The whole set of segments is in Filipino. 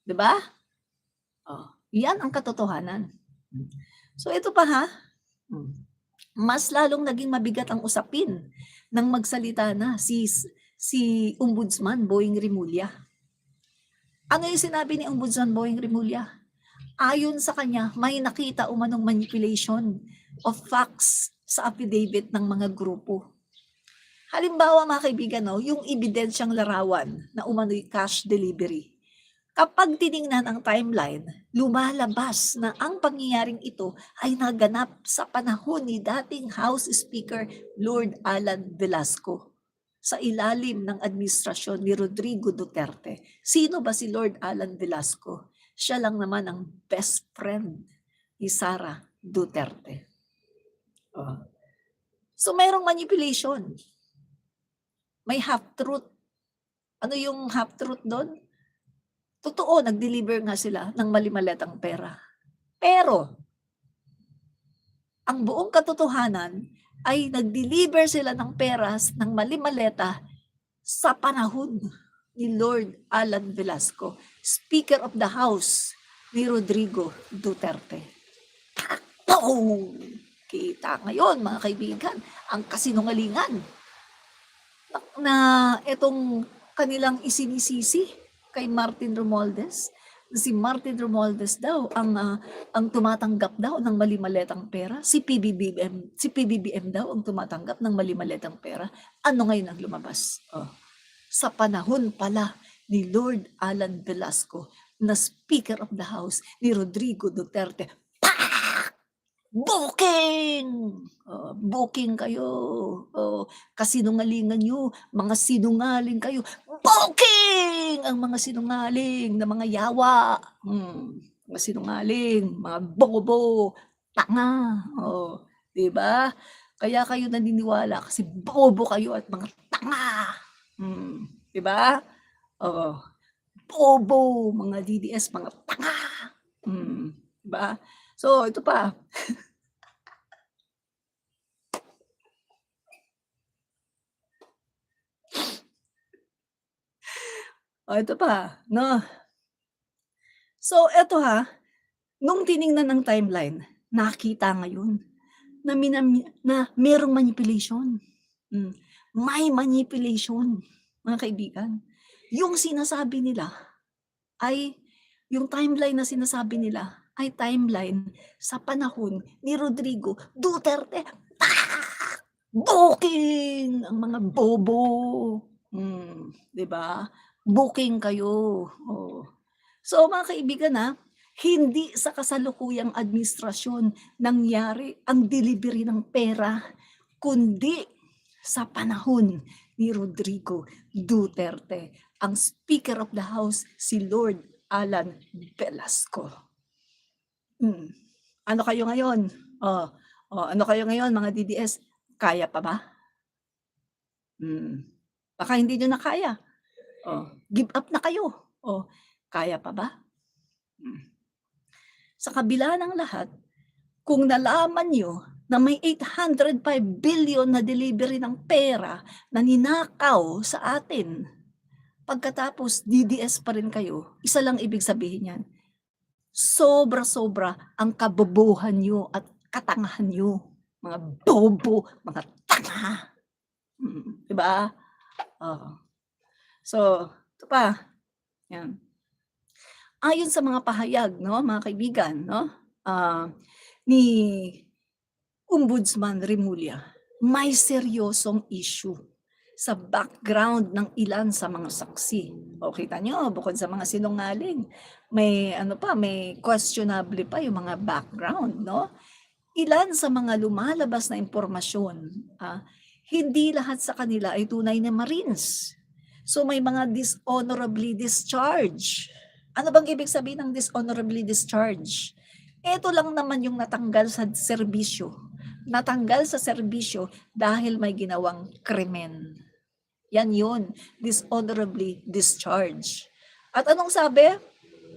'Di ba? Oh, 'yan ang katotohanan. So ito pa ha, mas lalong naging mabigat ang usapin nang magsalita na si Ombudsman Boying Rimulya. Ano yung sinabi ni Ombudsman Boying Rimulya? Ayon sa kanya, may nakita umanong manipulation of facts sa affidavit ng mga grupo. Halimbawa mga kaibigan, no, yung ebidensyang larawan na umano'y cash delivery. Kapag tiningnan ang timeline, lumalabas na ang pangyayaring ito ay naganap sa panahon ni dating House Speaker Lord Alan Velasco sa ilalim ng administrasyon ni Rodrigo Duterte. Sino ba si Lord Alan Velasco? Siya lang naman ang best friend ni Sara Duterte. So mayroong manipulation. May half-truth. Ano yung half-truth doon? Totoo, nag-deliver nga sila ng mali-maletang pera. Pero, ang buong katotohanan ay nag-deliver sila ng peras ng mali-maleta sa panahon ni Lord Alan Velasco, Speaker of the House ni Rodrigo Duterte. Oh, kita ngayon mga kaibigan, ang kasinungalingan na itong kanilang isinisisi kay Martin Romualdez. Si Martin Romualdez daw ang tumatanggap daw ng mali-maletang pera. Si PBBM daw ang tumatanggap ng mali-maletang pera. Ano ngayon ang lumabas? Sa panahon pala ni Lord Alan Velasco na Speaker of the House ni Rodrigo Duterte. Booking! Booking kayo. Kasinungalingan nyo. Mga sinungaling kayo. Booking! Ang mga sinungaling na mga yawa. Mga sinungaling, mga bobo, tanga. Diba? Kaya kayo naniniwala kasi bobo kayo at mga tanga. Diba? Bobo, mga DDS, mga tanga. Diba? So, ito pa. Ito pa, no? So, ito ha, nung tiningnan ng timeline, nakita ngayon na merong manipulation. May manipulation, mga kaibigan. Yung sinasabi nila ay, yung timeline na sinasabi nila ay timeline sa panahon ni Rodrigo Duterte. Booking! Ang mga bobo. Diba? Booking kayo. So mga kaibigan hindi sa kasalukuyang administrasyon nangyari ang delivery ng pera, kundi sa panahon ni Rodrigo Duterte, ang Speaker of the House, si Lord Alan Velasco. Ano kayo ngayon? Ano kayo ngayon mga DDS? Kaya pa ba? Baka hindi nyo na kaya. Give up na kayo. Kaya pa ba? Sa kabila ng lahat, kung nalaman nyo na may 805 billion na delivery ng pera na ninakaw sa atin, pagkatapos DDS pa rin kayo, isa lang ibig sabihin yan, sobra-sobra ang kabobohan nyo at katangahan nyo. Mga bobo, mga tanga. Diba? So, ito pa. Yan. Ayon sa mga pahayag, no, mga kaibigan, no, ni Ombudsman Rimulya, may seryosong issue sa background ng ilan sa mga saksi. Kita nyo, bukod sa mga sinungaling, may may questionable pa yung mga background, no? Ilan sa mga lumalabas na impormasyon, hindi lahat sa kanila ay tunay na Marines. So may mga dishonorably discharged. Ano bang ibig sabihin ng dishonorably discharged? Ito lang naman yung natanggal sa serbisyo. Natanggal sa serbisyo dahil may ginawang krimen. Yan yun, dishonorably discharged. At anong sabi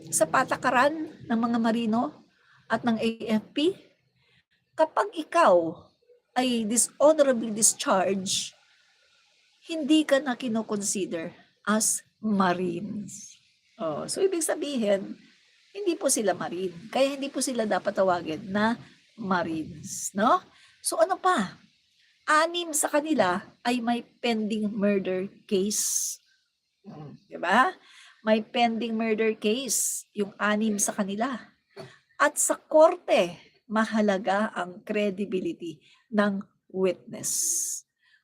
sa patakaran ng mga Marino at ng AFP? Kapag ikaw ay dishonorably discharged, hindi ka na kinoconsider as Marines. Oh, so ibig sabihin, hindi po sila marine. Kaya hindi po sila dapat tawagin na marines, no? So ano pa? 6 sa kanila ay may pending murder case. 'Di ba? May pending murder case yung 6 sa kanila. At sa korte, mahalaga ang credibility ng witness.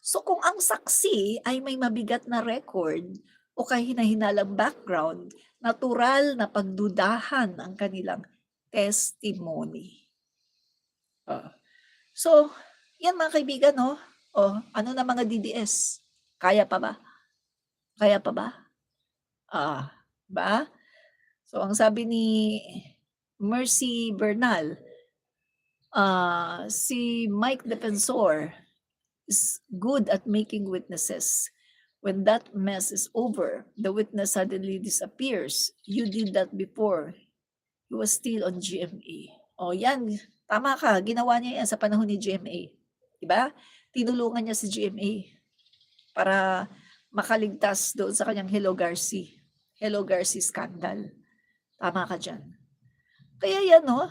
So kung ang saksi ay may mabigat na record o kahina-hinalang background, natural na pagdudahan ang kanilang testimony. So, yan mga kaibigan, no? Ano na mga DDS? Kaya pa ba? Kaya pa ba? Ba? So, ang sabi ni Mercy Bernal, si Mike Defensor is good at making witnesses. When that mess is over, the witness suddenly disappears. You did that before. He was still on GMA. Yan. Tama ka. Ginawa niya yan sa panahon ni GMA. Diba? Tinulungan niya si GMA para makaligtas doon sa kanyang Hello Garci scandal. Tama ka dyan. Kaya yan, no?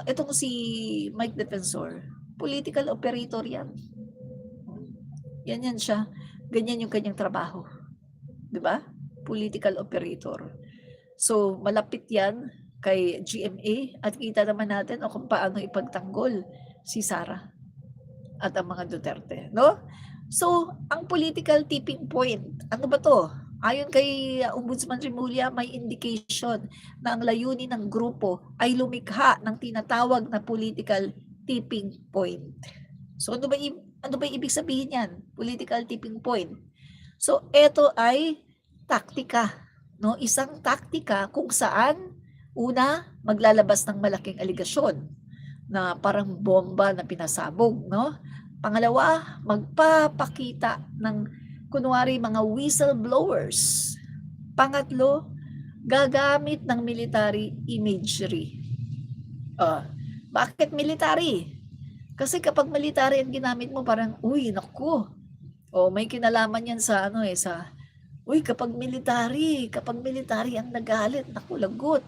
Itong si Mike Defensor, political operator yan. Yan siya. Ganyan yung kanyang trabaho. Diba? Political operator. So, malapit yan kay GMA at kita naman natin kung paano ipagtanggol si Sara at ang mga Duterte, no? So, ang political tipping point, ano ba to? Ayon kay Ombudsman Remulla, may indication na ang layunin ng grupo ay lumikha ng tinatawag na political tipping point. So, ano ba ibig sabihin yan? Political tipping point. So, ito ay taktika, no? Isang taktika kung saan una, maglalabas ng malaking aligasyon na parang bomba na pinasabog, no? Pangalawa, magpapakita ng kunwari mga whistleblowers. Pangatlo, gagamit ng military imagery. Bakit military? Kasi kapag military ang ginamit mo, parang, uy, naku. May kinalaman yan sa kapag military ang nagalit, naku, lagot.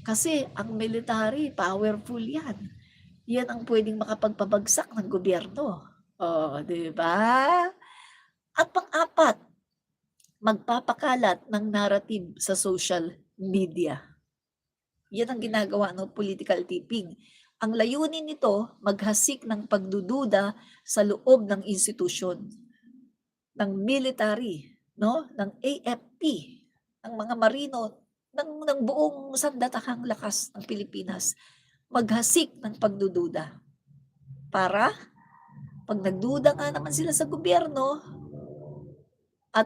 Kasi ang military, powerful yan. Yan ang pwedeng makapagpabagsak ng gobyerno. Di ba? At pang-apat, magpapakalat ng narrative sa social media. Yan ang ginagawa ng political tipping. Ang layunin nito, maghasik ng pagdududa sa loob ng institusyon, ng military, no? Ng AFP, ng mga marino, ng buong sandatahang lakas ng Pilipinas, maghasik ng pagdududa. Para, pag nagduda nga naman sila sa gobyerno, at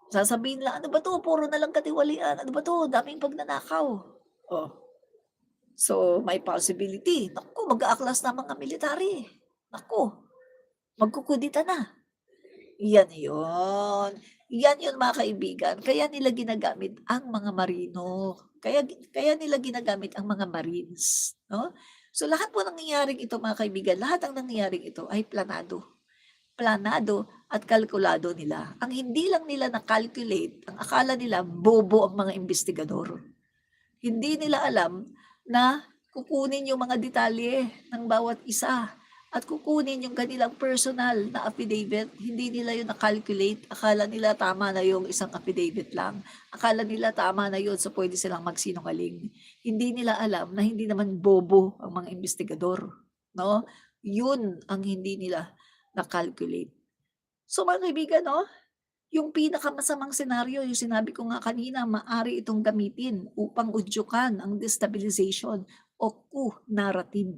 sasabihin lang, ano ba to? Puro na lang katiwalian. Ano ba to? Daming pagnanakaw. So, may possibility. Naku, mag-aaklas na mga military. Naku, magkukudita na. Yan yun. Yan yun mga kaibigan. Kaya nila ginagamit ang mga marino. Kaya nila ginagamit ang mga marines. No? So lahat po nangyayaring ito mga kaibigan, lahat ang nangyayaring ito ay planado. Planado at kalkulado nila. Ang hindi lang nila na-calculate, ang akala nila bobo ang mga investigador. Hindi nila alam na kukunin yung mga detalye ng bawat isa at kukunin yung kanilang personal na affidavit. Hindi nila yun na-calculate. Akala nila tama na yung isang affidavit lang. Akala nila tama na yun so pwede silang magsinungaling. Hindi nila alam na hindi naman bobo ang mga investigador. No? Yun ang hindi nila na-calculate. So mga kaibigan, no? Yung pinakamasamang senaryo, yung sinabi ko nga kanina, maari itong gamitin upang udyukan ang destabilization o coup narrative.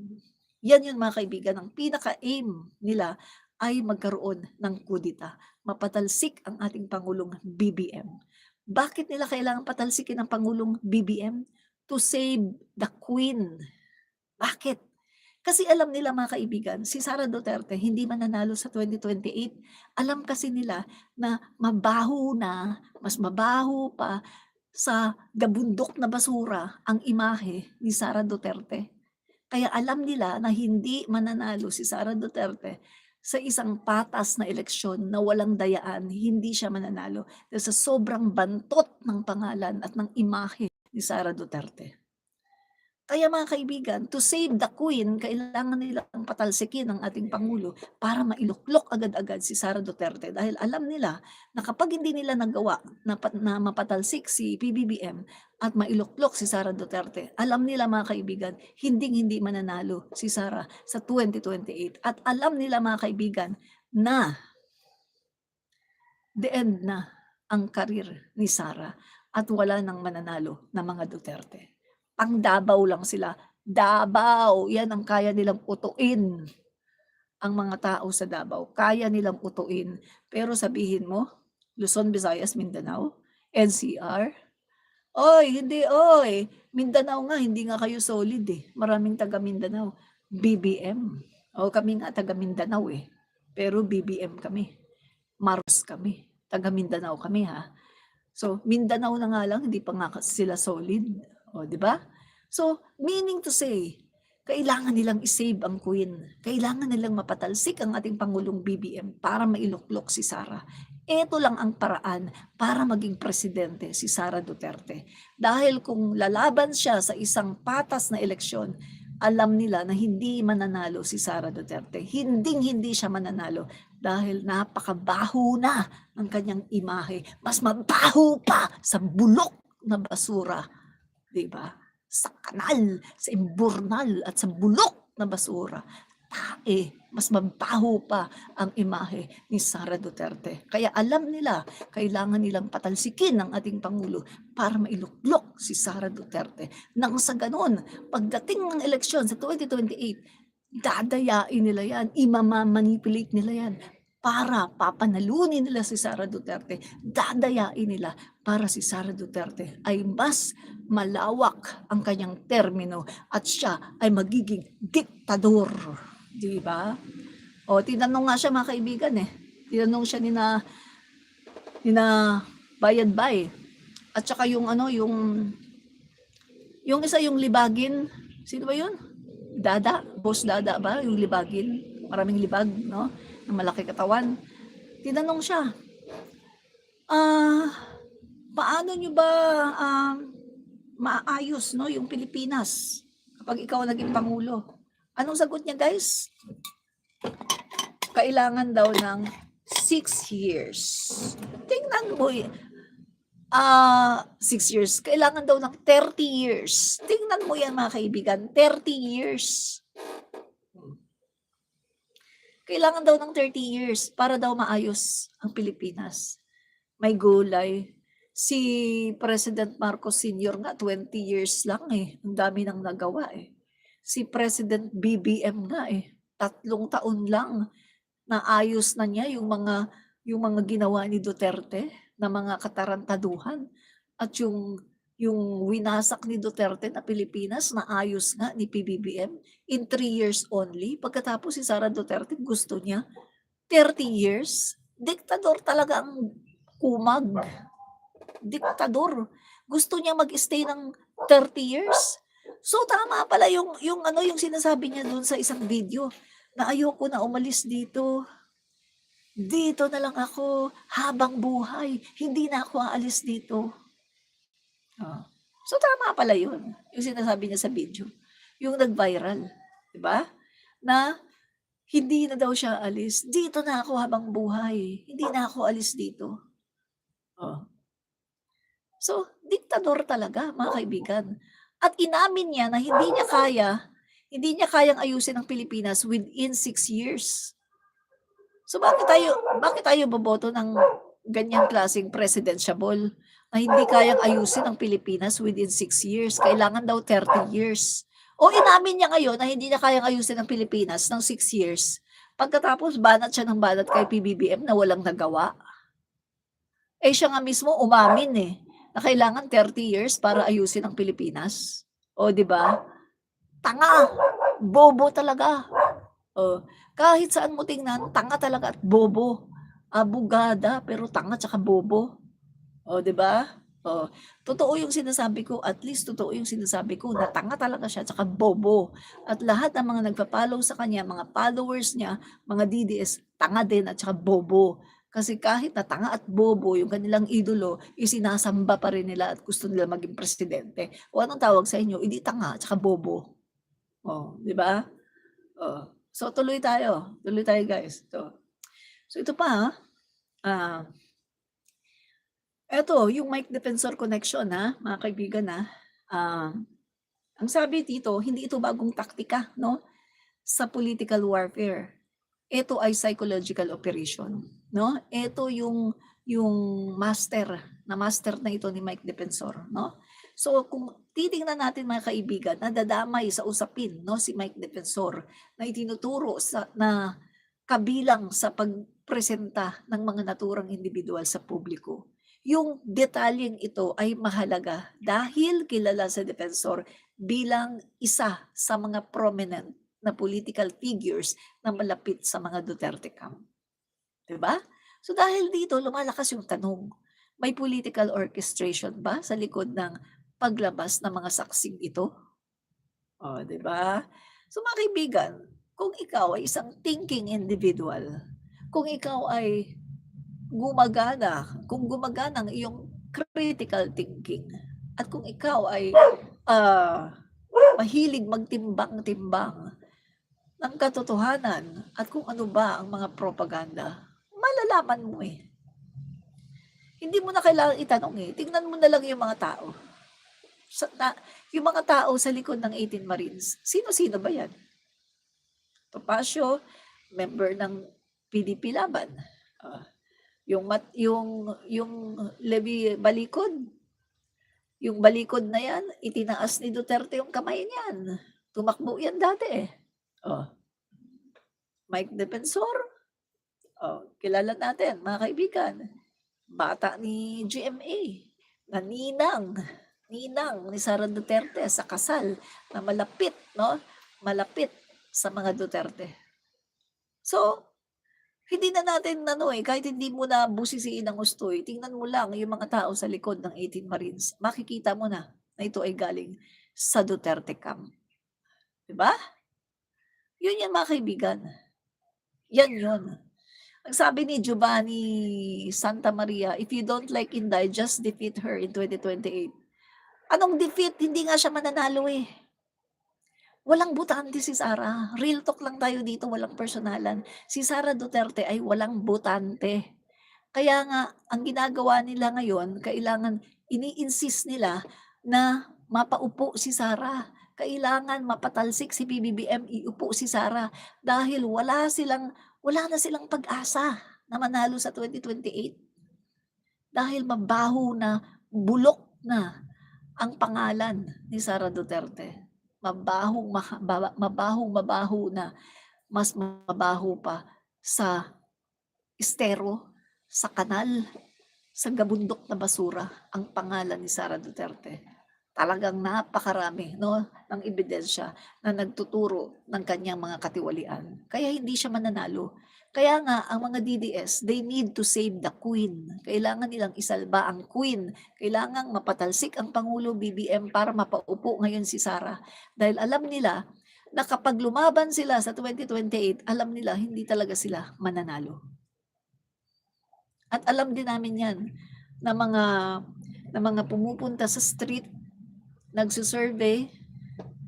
Yan yun mga kaibigan, ang pinaka-aim nila ay magkaroon ng kudita. Mapatalsik ang ating Pangulong BBM. Bakit nila kailangan patalsikin ang Pangulong BBM? To save the Queen. Bakit? Kasi alam nila mga kaibigan, si Sara Duterte hindi mananalo sa 2028. Alam kasi nila na mas mabaho pa sa gabundok na basura ang imahe ni Sara Duterte. Kaya alam nila na hindi mananalo si Sara Duterte sa isang patas na eleksyon na walang dayaan, hindi siya mananalo dahil sa sobrang bantot ng pangalan at ng imahe ni Sara Duterte. Kaya mga kaibigan, to save the queen, kailangan nilang patalsikin ang ating pangulo para mailuklok agad-agad si Sara Duterte dahil alam nila na kapag hindi nila nagawa na mapatalsik si PBBM at mailuklok si Sara Duterte, alam nila mga kaibigan, hinding-hindi mananalo si Sara sa 2028 at alam nila mga kaibigan na the end na ang karir ni Sara at wala nang mananalo na mga Duterte. Pang Davao lang sila. Davao, yan ang kaya nilang utuin. Ang mga tao sa Davao, kaya nilang utuin. Pero sabihin mo, Luzon, Visayas, Mindanao, NCR, oy, hindi, oy. Mindanao nga, hindi nga kayo solid eh. Maraming taga Mindanao. BBM. O kami nga taga Mindanao eh. Pero BBM kami. Maros kami. Taga Mindanao kami ha. So, Mindanao na nga lang, hindi pa nga sila solid. O, di ba? So, meaning to say, kailangan nilang isave ang Queen. Kailangan nilang mapatalsik ang ating Pangulong BBM para mailuklok si Sara. Ito lang ang paraan para maging presidente si Sara Duterte. Dahil kung lalaban siya sa isang patas na eleksyon, alam nila na hindi mananalo si Sara Duterte. Hinding-hindi siya mananalo dahil napakabaho na ang kanyang imahe. Mas mabaho pa sa bulok na basura, 'di ba? Sa kanal, sa imburnal at sa bulok na basura. Mas mabaho pa ang imahe ni Sara Duterte. Kaya alam nila, kailangan nilang patalsikin ang ating Pangulo para mailuklok si Sara Duterte. Nang sa ganon, pagdating ng eleksyon sa 2028, dadayain nila yan, imamamanipulate nila yan para papanalunin nila si Sara Duterte, dadayain nila para si Sara Duterte ay mas malawak ang kanyang termino at siya ay magiging diktador. Di ba? O, tinanong nga siya mga kaibigan eh. Tinanong siya ni na Bayad Bay. At saka yung isa yung libagin. Sino ba yun? Dada? Boss Dada ba? Yung libagin. Maraming libag, no? Na malaki katawan. Tinanong siya, paano nyo ba maayos, no, yung Pilipinas kapag ikaw naging Pangulo? Anong sagot niya, guys? Kailangan daw ng 6 years. Tingnan mo, 6 years. Kailangan daw ng 30 years. Tingnan mo yan mga kaibigan, 30 years. Kailangan daw ng 30 years para daw maayos ang Pilipinas. May gulay. Si President Marcos Sr. nga 20 years lang eh. Ang dami nang nagawa eh. Si President BBM nga eh. 3 taon lang naayos na niya yung mga ginawa ni Duterte na mga katarantaduhan at yung winasak ni Duterte na Pilipinas naayos nga ni PBBM in 3 years only. Pagkatapos si Sara Duterte gusto niya 30 years. Diktador talaga ang kumag. Diktador. Gusto niya mag-stay ng 30 years. So tama pala yung sinasabi niya doon sa isang video na ayoko na umalis dito. Dito na lang ako habang buhay. Hindi na ako aalis dito. So tama pala yun. Yung sinasabi niya sa video. Yung nag-viral. Diba? Na hindi na daw siya alis. Dito na ako habang buhay. Hindi na ako alis dito. So, diktador talaga, mga kaibigan. At inamin niya na hindi niya kayang ayusin ang Pilipinas within 6 years. So bakit tayo boboto ng ganyang klaseng presidentiable na hindi kayang ayusin ang Pilipinas within 6 years? Kailangan daw 30 years. O inamin niya ngayon na hindi niya kayang ayusin ang Pilipinas ng 6 years. Pagkatapos banat siya ng banat kay PBBM na walang nagawa. Siya nga mismo umamin na kailangan 30 years para ayusin ang Pilipinas. O, di ba? Tanga, bobo talaga. Kahit saan mo tingnan, tanga talaga at bobo. Abugada, pero tanga tsaka bobo. O, di ba? Oh, totoo yung sinasabi ko, at least totoo yung sinasabi ko na tanga talaga siya tsaka bobo. At lahat ng mga nagfa-follow sa kanya, mga followers niya, mga DDS, tanga din at tsaka bobo. Kasi kahit na tanga at bobo yung kanilang idolo, isinasamba pa rin nila at gusto nila maging presidente. O anong tawag sa inyo? Hindi tanga at tsaka bobo. Oh, 'di ba? Oh. So tuloy tayo guys. So ito pa, ah, eto yung Mike Defensor connection, mga kaibigan, ah, ang sabi dito, hindi ito bagong taktika 'no, sa political warfare. Ito ay psychological operation 'no. Ito yung master na ito ni Mike Defensor 'no. So kung titingnan natin mga kaibigan, nadadamay sa usapin 'no si Mike Defensor na itinuturo na kabilang sa pagpresenta ng mga naturang individual sa publiko. Yung detalyeng ito ay mahalaga dahil kilala sa Defensor bilang isa sa mga prominent na political figures na malapit sa mga Duterte camp, 'di ba? So dahil dito lumalakas yung tanong, may political orchestration ba sa likod ng paglabas ng mga saksing ito? Oh, 'di ba? So mga kaibigan, kung ikaw ay isang thinking individual, kung ikaw ay kung gumagana ang iyong critical thinking, at kung ikaw ay, ah, mahilig magtimbang-timbang ng katotohanan at kung ano ba ang mga propaganda, malalaman mo, eh. Hindi mo na kailangang itanong, eh, tignan mo na lang yung mga tao. Yung mga tao sa likod ng 18 Marines, sino-sino ba 'yan? Topacio, member ng PDP Laban, ah, yung Levi Balikod, yung Balikod na 'yan, itinaas ni Duterte yung kamay niyan, tumakbo 'yan dati, eh. Oh, Mike Defensor, kilala natin mga kaibigan, bata ni GMA, na ninang ni Sara Duterte sa kasal na malapit 'no, malapit sa mga Duterte. So, hindi na natin ano, kahit hindi mo na busisiin ang husto, tingnan mo lang yung mga tao sa likod ng 18 Marines, makikita mo na na ito ay galing sa Duterte camp, 'di ba? Yun yan mga kaibigan, yan yun. Ang sabi ni Giovanni Santamaria, "If you don't like Inday, just defeat her in 2028." Anong defeat? Hindi nga siya mananalo, eh. Walang botante si Sara, real talk lang tayo dito, walang personalan. Si Sara Duterte ay walang botante. Kaya nga ang ginagawa nila ngayon, kailangan ini-insist nila na mapaupo si Sara. Kailangan mapatalsik si PBBM, iupo si Sara dahil wala na silang pag-asa na manalo sa 2028. Dahil mabaho na, bulok na ang pangalan ni Sara Duterte. Mabahong-mabaho na, mas mabaho pa sa estero, sa kanal, sa gabundok na basura ang pangalan ni Sara Duterte. Talagang napakarami 'no, ng ebidensya na nagtuturo ng kanyang mga katiwalian. Kaya hindi siya mananalo. Kaya nga ang mga DDS, they need to save the Queen. Kailangan nilang isalba ang Queen. Kailangang mapatalsik ang Pangulo BBM para mapaupo ngayon si Sara. Dahil alam nila na kapag lumaban sila sa 2028, alam nila hindi talaga sila mananalo. At alam din namin 'yan na mga pumupunta sa street, nagsu-survey,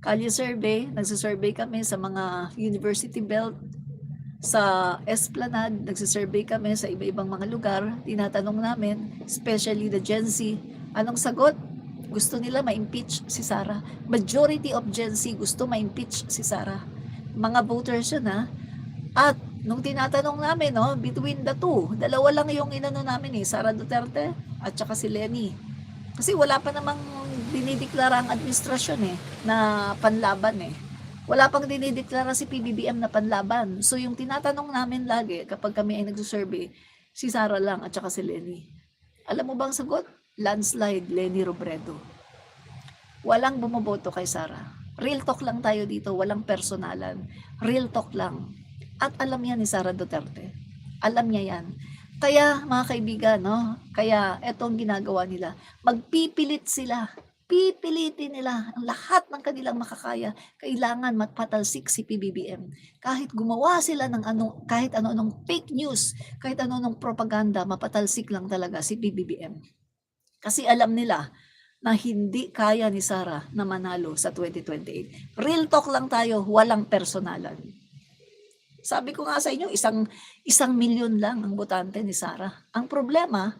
kalye survey, nagsu-survey kami sa mga university belt, sa Esplanade, nagsu-survey kami sa iba-ibang mga lugar, tinatanong namin, especially the Gen Z, anong sagot? Gusto nila ma-impeach si Sara. Majority of Gen Z gusto ma-impeach si Sara. Mga voters yun, At nung tinatanong namin, between the two, dalawa lang yung inano namin, Sara Duterte at saka si Leni. Kasi wala pa namang dinideklara ang administrasyon, na panlaban, Wala pang dinideklara si PBBM na panlaban. So yung tinatanong namin lagi kapag kami ay nagsusurvey, si Sara lang at saka si Leni. Alam mo bang sagot? Landslide, Leni Robredo. Walang bumoboto kay Sara. Real talk lang tayo dito, walang personalan. Real talk lang. At alam yan ni Sara Duterte. Alam niya yan. Kaya mga kaibigan, no? Kaya etong ginagawa nila, magpipilit sila. Pipilitin nila ang lahat ng kanilang makakaya. Kailangan mapatalsik si PBBM. Kahit gumawa sila ng kahit ano-anong fake news, kahit ano-anong propaganda, mapatalsik lang talaga si PBBM. Kasi alam nila na hindi kaya ni Sara na manalo sa 2028. Real talk lang tayo, walang personalan. Sabi ko nga sa inyo, isang milyon lang ang botante ni Sara. Ang problema,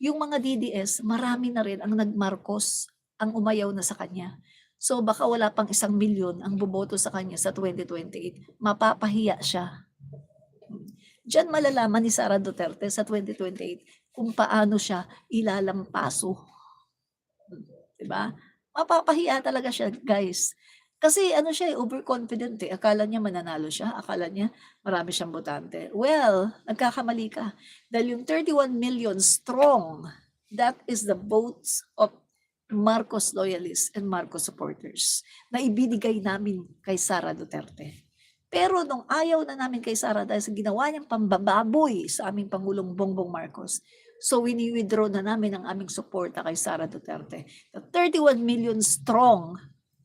yung mga DDS, marami na rin ang nag-Marcos, ang umayaw na sa kanya. So baka wala pang 1,000,000 ang boboto sa kanya sa 2028. Mapapahiya siya. Diyan malalaman ni Sara Duterte sa 2028 kung paano siya ilalampaso. Diba? Mapapahiya talaga siya, guys. Kasi ano siya, overconfident eh. Akala niya mananalo siya. Akala niya marami siyang botante. Well, nagkakamali ka. Dahil yung 31 million strong, that is the votes of Marcos loyalists and Marcos supporters na ibinigay namin kay Sara Duterte. Pero nung ayaw na namin kay Sara dahil sa ginawa niyang pambababoy sa aming Pangulong Bongbong Marcos, so wini-withdraw na namin ang aming suporta kay Sara Duterte. The 31 million strong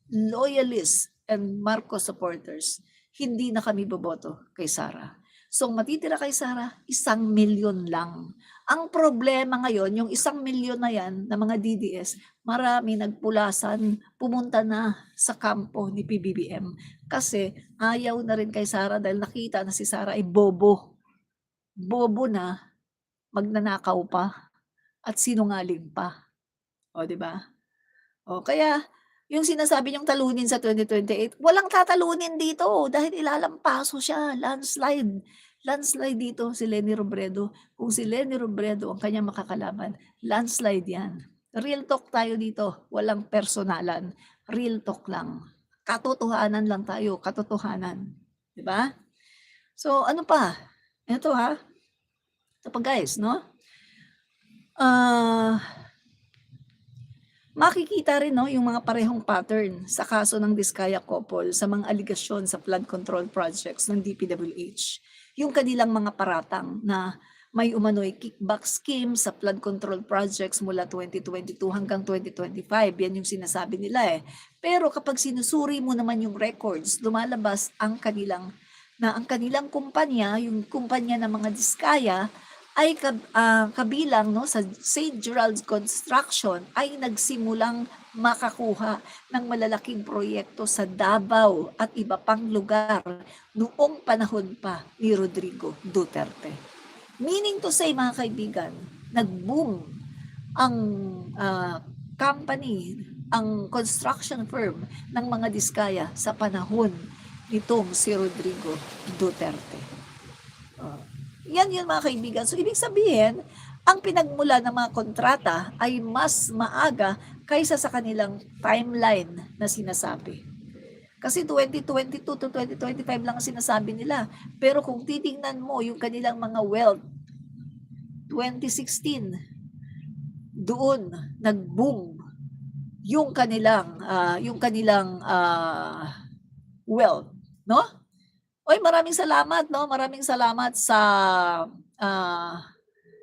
loyalists and Marcos supporters, hindi na kami boboto kay Sara. So matitira kay Sara, 1,000,000 lang. Ang problema ngayon, yung 1,000,000 na yan na mga DDS, marami nagpulasan, pumunta na sa kampo ni PBBM. Kasi ayaw na rin kay Sara dahil nakita na si Sara ay bobo. Bobo na, magnanakaw pa, at sinungaling pa. O, di ba? O, kaya yung sinasabi niyong talunin sa 2028, walang tatalunin dito dahil ilalampaso siya, landslide. Landslide dito si Leni Robredo. Kung si Leni Robredo ang kanyang makakalaban, landslide yan. Real talk tayo dito, walang personalan. Real talk lang. Katotohanan lang tayo, katotohanan. Di ba? So, ano pa? Ito ha. Ito pa guys, no? Makikita rin no, yung mga parehong pattern sa kaso ng Diskaya couple sa mga aligasyon sa flood control projects ng DPWH. Yung kanilang mga paratang na may umano'y kickback scheme sa flood control projects mula 2022 hanggang 2025. Yan yung sinasabi nila eh. Pero kapag sinusuri mo naman yung records, lumalabas ang kanilang kumpanya, yung kumpanya ng mga Diskaya, ay kabilang no, sa St. Gerald's Construction ay nagsimulang makakuha ng malalaking proyekto sa Davao at iba pang lugar noong panahon pa ni Rodrigo Duterte. Meaning to say mga kaibigan, nag-boom ang company, ang construction firm ng mga Diskaya sa panahon nitong si Rodrigo Duterte. Yan yun mga kaibigan. So ibig sabihin, ang pinagmula ng mga kontrata ay mas maaga kaysa sa kanilang timeline na sinasabi. Kasi 2022 to 2025 lang ang sinasabi nila. Pero kung titingnan mo yung kanilang mga wealth, 2016, doon nag-boom yung kanilang wealth, no? Oy, maraming salamat, no? Maraming salamat sa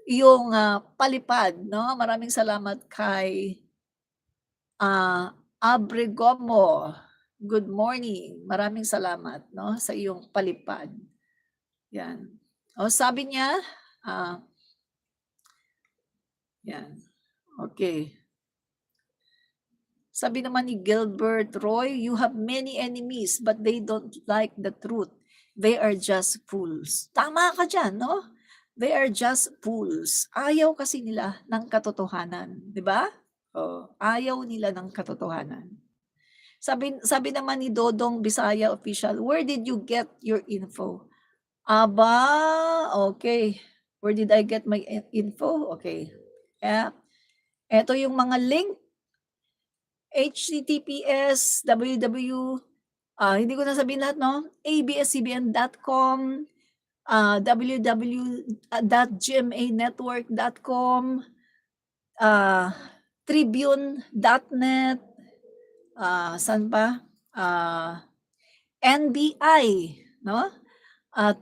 iyong palipad, no? Maraming salamat kay Abregomo. Good morning. Maraming salamat, no, sa iyong palipad. Yan. O, sabi niya, yan. Okay. Sabi naman ni Gilbert Roy, you have many enemies but they don't like the truth. They are just fools. Tama ka dyan, no? They are just fools. Ayaw kasi nila ng katotohanan, di ba? Ayaw nila ng katotohanan. Sabi naman ni Dodong Bisaya Official, where did you get your info? Aba, okay. Where did I get my info? Okay. Yeah. Ito yung mga link. HTTPS, hindi ko na sabihin lahat, no? abscbn.com, www.gmanetwork.com, tribune.net, saan pa? NBI, no? At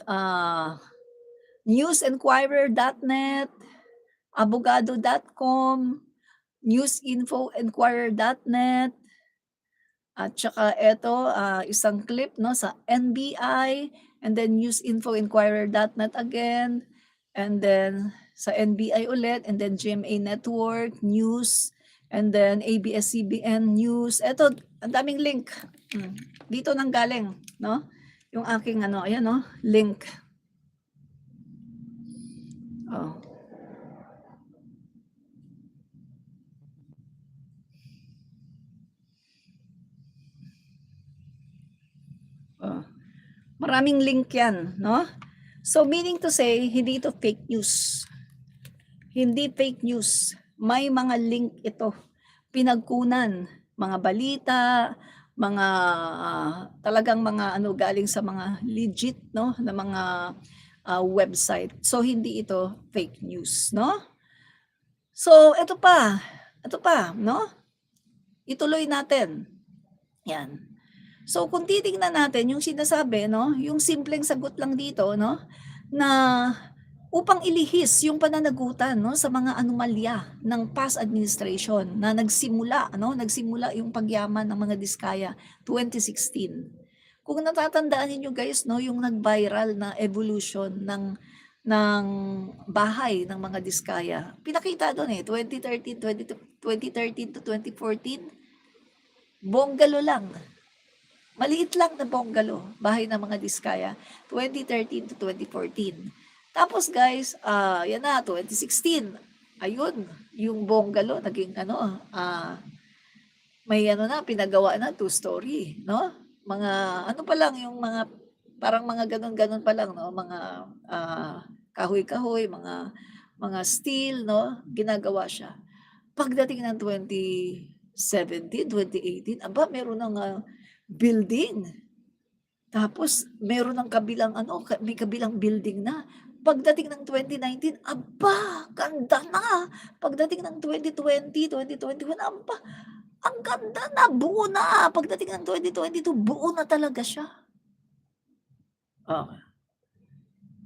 newsenquirer.net, abogado.com, newsinfoenquirer.net, at saka eto, isang clip 'no sa NBI, and then newsinfoenquirer.net again, and then sa NBI ulit, and then GMA Network, News, and then ABS-CBN News. Eto, ang daming link. Dito nanggaling 'no, yung aking ano, ayan 'no, link. Oh. Oh. Maraming link 'yan, no? So meaning to say, hindi ito fake news. Hindi fake news. May mga link ito. Pinagkunan, mga balita, mga talagang mga ano galing sa mga legit no na mga website. So hindi ito fake news, no? So ito pa, no? Ituloy natin. Yan. So kung titingnan natin yung sinasabi no, yung simpleng sagot lang dito no, na upang ilihis yung pananagutan no sa mga anomalya ng past administration na nagsimula yung pagyaman ng mga Diskaya 2016. Kung natatandaan niyo guys no, yung nag-viral na evolution ng bahay ng mga Diskaya. Pinakita doon 2013 to 2014, bungalow lang. Maliit lang na bungalow, bahay ng mga Diskaya, 2013 to 2014. Tapos guys, yan na, 2016. Ayun, yung bungalow naging may pinagawa na 2-story, no? Mga ano pa lang yung mga parang mga ganun-ganun pa lang, no? Mga kahoy-kahoy, mga steel, no? Ginagawa siya. Pagdating ng 2017, 2018, meron ng building. Tapos meron ng kabilang may kabilang building na. Pagdating ng 2019, ganda na. Pagdating ng 2020, 2021, ang ganda na, buo na. Pagdating ng 2022, buo na talaga siya.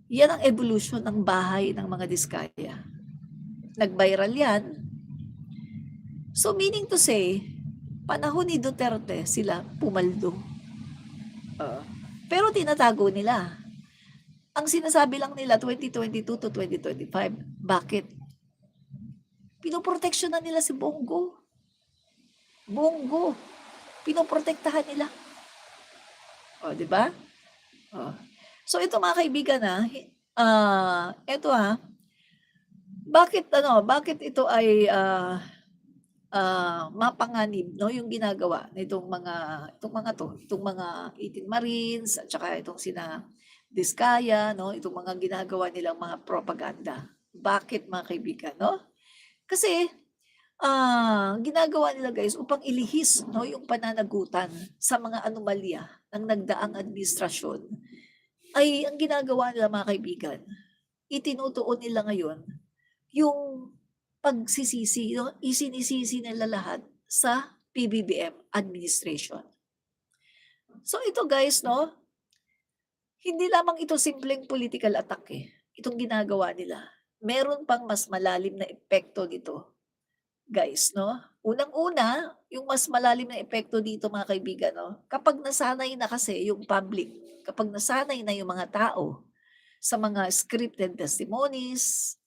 Yan ang evolution ng bahay ng mga Diskaya. Nag-viral yan. So meaning to say, panahon ni Duterte sila pumaldo. Pero tinatago nila. Ang sinasabi lang nila 2022 to 2025. Bakit? Pinoproteksyonan nila si Bongo. Pinoprotektahan nila. Di ba? So ito mga kaibigan bakit ito ay mapanganib no yung ginagawa nitong mga 18 Marines at saka itong sina Diskaya no, itong mga ginagawa nilang mga propaganda. Bakit mga kaibigan no? Kasi ginagawa nila guys upang ilihis no yung pananagutan sa mga anomalya ng nagdaang administrasyon. Ay ang ginagawa nila mga kaibigan, itinutuon nila ngayon yung pagsisisi, no? Isinisisi nila lahat sa PBBM administration. So ito guys, no? Hindi lamang ito simpleng political attack itong ginagawa nila. Meron pang mas malalim na epekto dito. Guys, no? Unang-una, yung mas malalim na epekto dito mga kaibigan, no? Kapag nasanay na kasi yung public, kapag nasanay na yung mga tao sa mga scripted testimonies,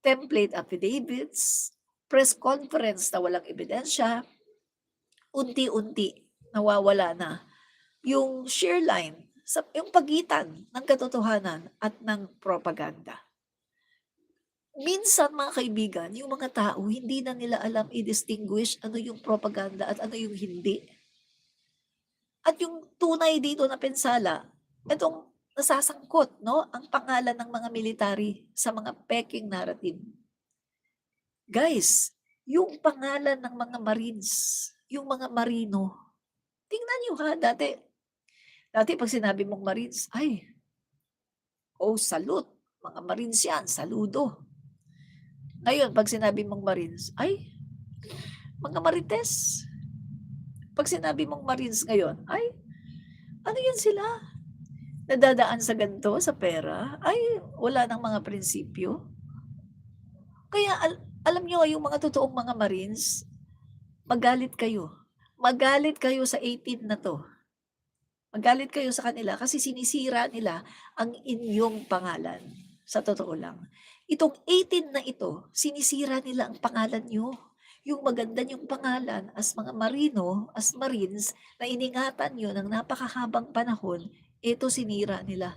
template affidavits, press conference na walang ebidensya, unti-unti nawawala na yung share line, yung pagitan ng katotohanan at ng propaganda. Minsan mga kaibigan, yung mga tao hindi na nila alam i-distinguish ano yung propaganda at ano yung hindi. At yung tunay dito na pinsala, itong nasasangkot no, ang pangalan ng mga military sa mga peking narrative. Guys, yung pangalan ng mga Marines, yung mga Marino, tingnan nyo dati pag sinabi mong Marines, salute, mga Marines yan, saludo. Ngayon, pag sinabi mong Marines, mga Marites. Pag sinabi mong Marines ngayon, ano yan sila? nadadaan sa ganito, sa pera, ay wala ng mga prinsipyo. Kaya alam niyo yung mga totoong mga Marines, magalit kayo. Magalit kayo sa 18 na 'to. Magalit kayo sa kanila kasi sinisira nila ang inyong pangalan, sa totoo lang. Itong 18 na ito, sinisira nila ang pangalan niyo. Yung maganda niyong pangalan as mga Marino, as Marines na iningatan niyo ng napakahabang panahon, ito sinira nila.